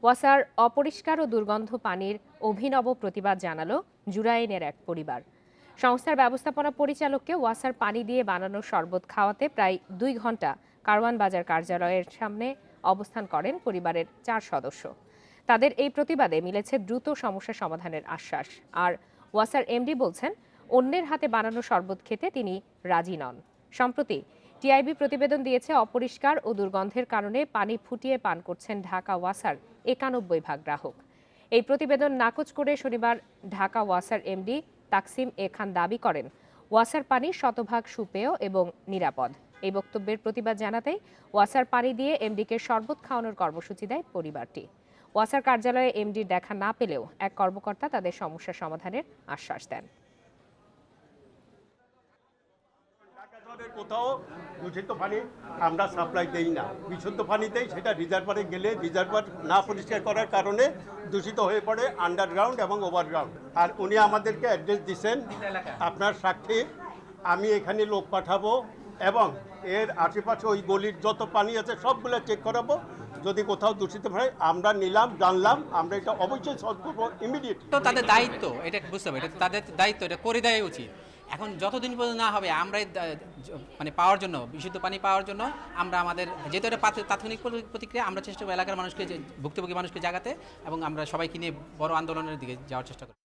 ওয়াসার অপরিষ্কার ও দুর্গন্ধ পানির অভিনব প্রতিবাদ জানালো জুরাইনের এক পরিবার। সংস্থার ব্যবস্থাপনা পরিচালককে ওয়াসার পানি দিয়ে বানানো শরবত খাওয়াতে প্রায় 2 ঘন্টা কারওয়ান বাজার কার্যালয়ের সামনে অবস্থান করেন পরিবারের 4 সদস্য। তাদের এই প্রতিবাদে মিলেছে দ্রুত সমস্যা সমাধানের আশ্বাস। আর ওয়াসার এমডি বলছেন, অন্যের হাতে বানানো শরবত খেতে তিনি রাজি নন। সম্প্রতি টিআইবি প্রতিবেদন দিয়েছে, অপরিষ্কার ও দুর্গন্ধের কারণে পানি ফুটিয়ে পান করছেন ঢাকা ওয়াসার 91% গ্রাহক। এই প্রতিবেদন নাকচ করে শনিবার ঢাকা ওয়াসার এমডি তাকসিম এ খান দাবি করেন, ওয়াসার পানি শতভাগ সুপেয় এবং নিরাপদ। এই বক্তব্যের প্রতিবাদ জানাতেই ওয়াসার পানি দিয়ে এমডিকে শরবত খাওয়ানোর কর্মসূচি দেয় পরিবারটি। ওয়াসার কার্যালয়ে এমডির দেখা না পেলেও এক কর্মকর্তা তাদের সমস্যা সমাধানের আশ্বাস দেন। কোথাও দূষিত পানি আমরা সাপ্লাই দেই না, বিশুদ্ধ পানি দেই, সেটা রিজার্ভারে গেলে রিজার্ভার না পরিষ্কার করার কারণে দূষিত হয়ে পড়ে আন্ডারগ্রাউন্ড এবং ওভারগ্রাউন্ড। আর উনি আমাদেরকে অ্যাড্রেস দিচ্ছেন, আপনার সাক্ষী আমি এখানে লোক পাঠাবো এবং এর আশেপাশে ওই গলির যত পানি আছে সবগুলো চেক করাবো। যদি কোথাও দূষিত হয় আমরা নিলাম, জানলাম, আমরা এটা অবশ্যই সলভ করবো ইমিডিয়েট। তো তাদের দায়িত্ব, এটা বুঝতে হবে, এটা তাদের দায়িত্ব, এটা করে দেওয়াই উচিত। এখন যতদিন পর্যন্ত না হবে আমরা মানে পাওয়ার জন্য, বিশুদ্ধ পানি পাওয়ার জন্য আমরা আমাদের, যেহেতু এটা তাৎক্ষণিক প্রতিক্রিয়া, আমরা চেষ্টা করব এলাকার মানুষকে, ভুক্তভোগী মানুষকে জাগাতে, এবং আমরা সবাইকে নিয়ে বড় আন্দোলনের দিকে যাওয়ার চেষ্টা করি।